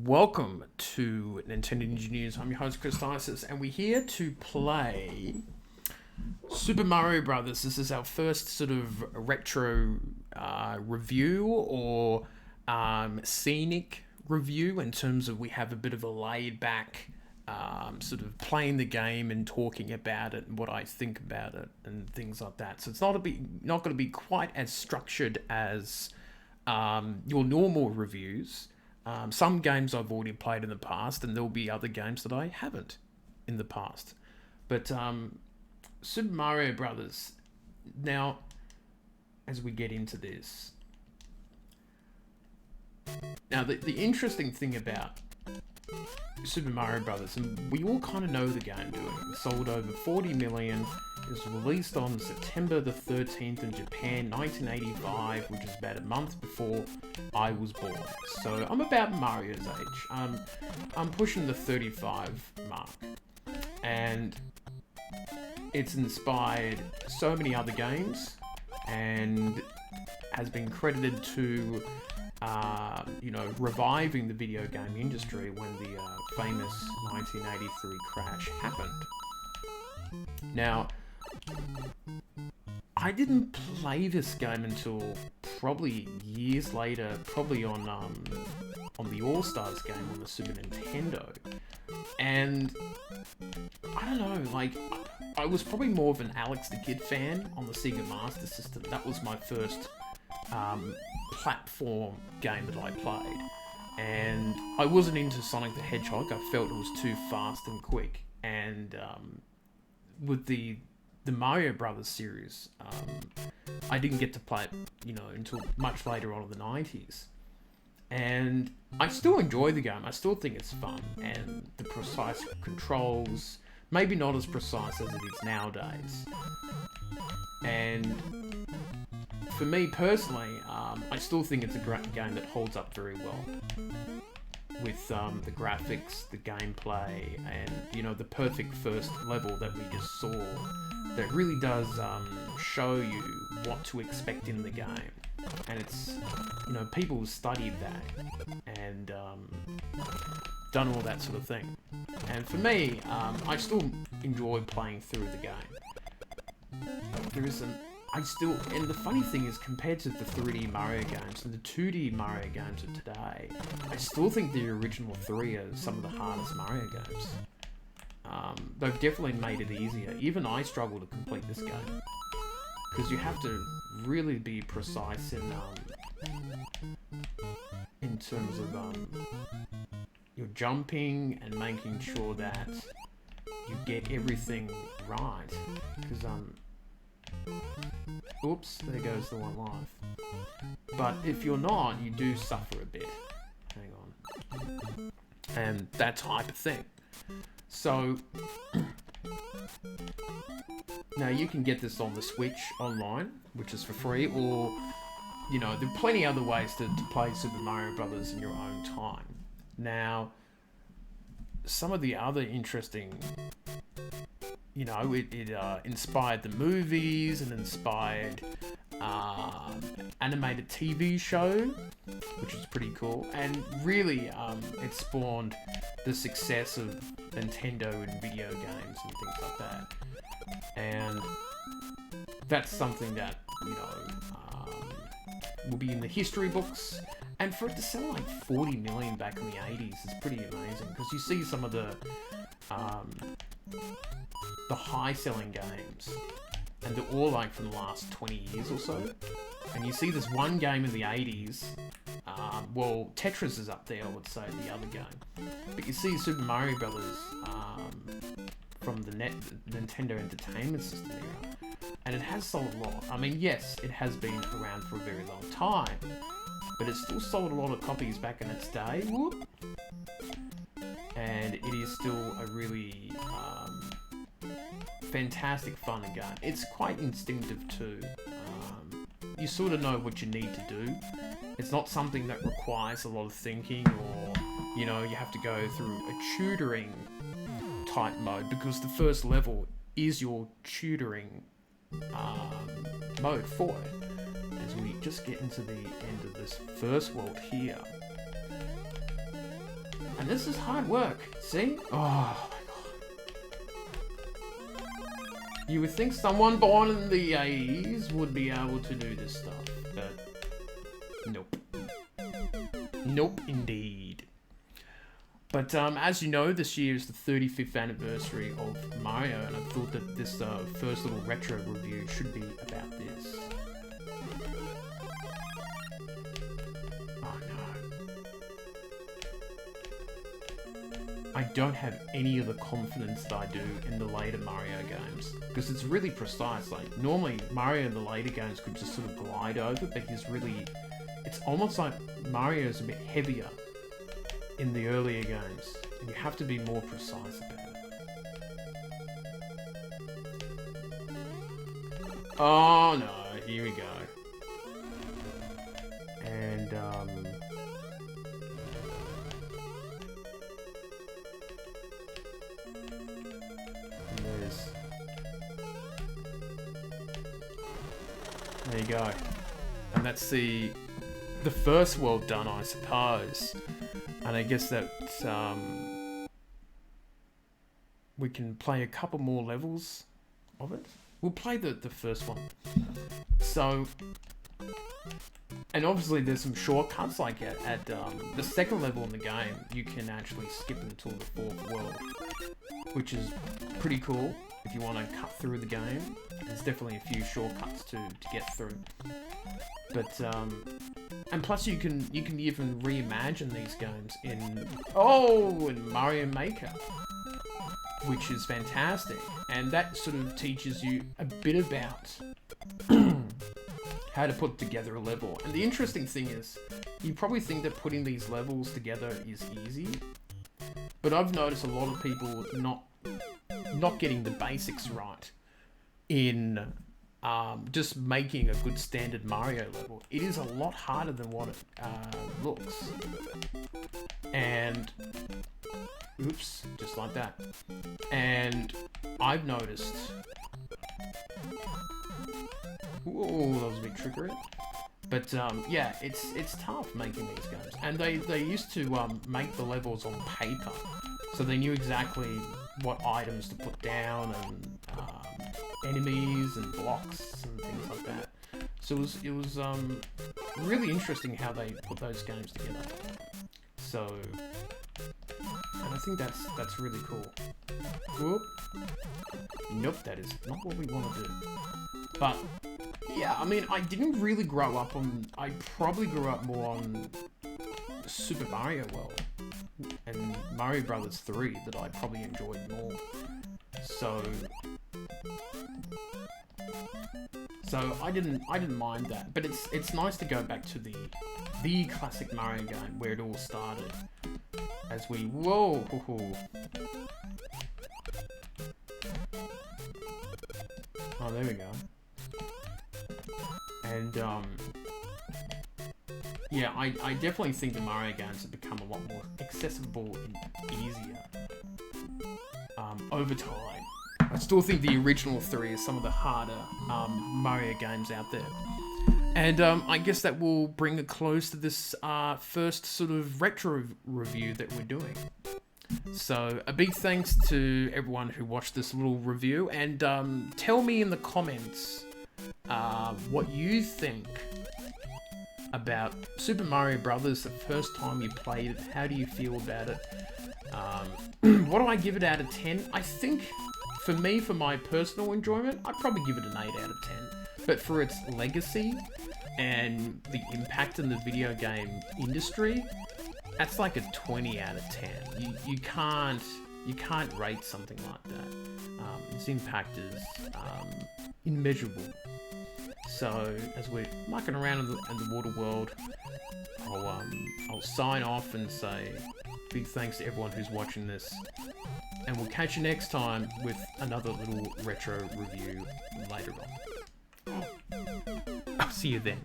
Welcome to Nintendo Ninja News. I'm your host, Chris Isis, and we're here to play Super Mario Brothers. This is our first sort of retro review or scenic review in terms of we have a bit of a laid-back sort of playing the game and talking about it and what I think about it and things like that. So it's not going to be quite as structured as your normal reviews. Some games I've already played in the past, and there'll be other games that I haven't in the past. But Super Mario Brothers. Now, as we get into this, now the interesting thing about Super Mario Brothers, and we all kind of know the game doing. It sold over 40 million. It was released on September the 13th in Japan, 1985, which is about a month before I was born. So I'm about Mario's age. I'm pushing the 35 mark. And it's inspired so many other games and has been credited to reviving the video game industry when the famous 1983 crash happened. Now, I didn't play this game until probably years later, probably on the All-Stars game on the Super Nintendo. And I don't know, like, I was probably more of an Alex the Kid fan on the Sega Master System. That was my first platform game that I played, and I wasn't into Sonic the Hedgehog. I felt it was too fast and quick, and with the Mario Brothers series, I didn't get to play it, until much later on in the 90s. And I still enjoy the game. I still think it's fun, and the precise controls, maybe not as precise as it is nowadays. And for me personally, I still think it's a great game that holds up very well with the graphics, the gameplay, and the perfect first level that we just saw that really does show you what to expect in the game. And it's, people have studied that and done all that sort of thing. And for me, I still enjoy playing through the game. There isn't. And the funny thing is, compared to the 3D Mario games and the 2D Mario games of today, I still think the original three are some of the hardest Mario games. They've definitely made it easier. Even I struggle to complete this game, because you have to really be precise in terms of your jumping and making sure that you get everything right. Because oops, there goes the one life. But if you're not, you do suffer a bit. Hang on. And that type of thing. So, now you can get this on the Switch online, which is for free, or, there are plenty other ways to play Super Mario Brothers in your own time. Now, some of the other interesting, it inspired the movies and inspired animated TV show, which is pretty cool, and really it spawned the success of Nintendo and video games and things like that. And that's something that will be in the history books. And for it to sell like 40 million back in the 80s is pretty amazing, because you see some of the high-selling games, and they're all like from the last 20 years or so. And you see this one game in the 80s, Tetris is up there, I would say, the other game. But you see Super Mario Brothers from the Nintendo Entertainment System era, and it has sold a lot. I mean, yes, it has been around for a very long time, but it still sold a lot of copies back in its day. Whoop. And it is still a really fantastic fun game. It's quite instinctive too. You sort of know what you need to do. It's not something that requires a lot of thinking, or you have to go through a tutoring type mode, because the first level is your tutoring mode for it. As we just get into the end of this first world here, And this is hard work. See? Oh my god. You would think someone born in the 80s would be able to do this stuff, but nope. Nope, indeed. But as you know, this year is the 35th anniversary of Mario, and I thought that this first little retro review should be about this. Oh no. I don't have any of the confidence that I do in the later Mario games, because it's really precise. Like, normally Mario in the later games could just sort of glide over, but he's really... It's almost like Mario's a bit heavier in the earlier games, and you have to be more precise about it. Oh no, here we go. And there you go. And that's the first world done, I suppose. And I guess that we can play a couple more levels of it. We'll play the first one. So, and obviously there's some shortcuts, like at the second level in the game, you can actually skip until the fourth world, which is pretty cool if you want to cut through the game. There's definitely a few shortcuts to get through. But and plus you can even reimagine these games in Mario Maker, which is fantastic, and that sort of teaches you a bit about how to put together a level. And the interesting thing is, you probably think that putting these levels together is easy, but I've noticed a lot of people not getting the basics right in just making a good standard Mario level. It is a lot harder than what it looks. And oops, just like that. And I've noticed. Ooh, that was a bit trickery. But yeah, it's tough making these games. And they used to make the levels on paper, so they knew exactly what items to put down and enemies and blocks and things like that. So it was really interesting how they put those games together. So, and I think that's really cool. Whoop. Nope, that is not what we want to do. But yeah, I mean, I didn't really grow up on. I probably grew up more on Super Mario World and Mario Brothers 3 that I probably enjoyed more. So I didn't mind that, but it's nice to go back to the classic Mario game where it all started. As we oh, there we go. And yeah, I definitely think the Mario games have become a lot more accessible and easier over time. I still think the original 3 is some of the harder Mario games out there. And I guess that will bring a close to this first sort of retro review that we're doing. So a big thanks to everyone who watched this little review, and tell me in the comments what you think about Super Mario Brothers the first time you played it. How do you feel about it? What do I give it out of 10? I think, for me, for my personal enjoyment, I'd probably give it an 8 out of 10. But for its legacy and the impact in the video game industry, that's like a 20 out of 10. You can't rate something like that. Its impact is immeasurable. So as we're mucking around in the water world, I'll sign off and say big thanks to everyone who's watching this, and we'll catch you next time with another little retro review later on. I'll see you then.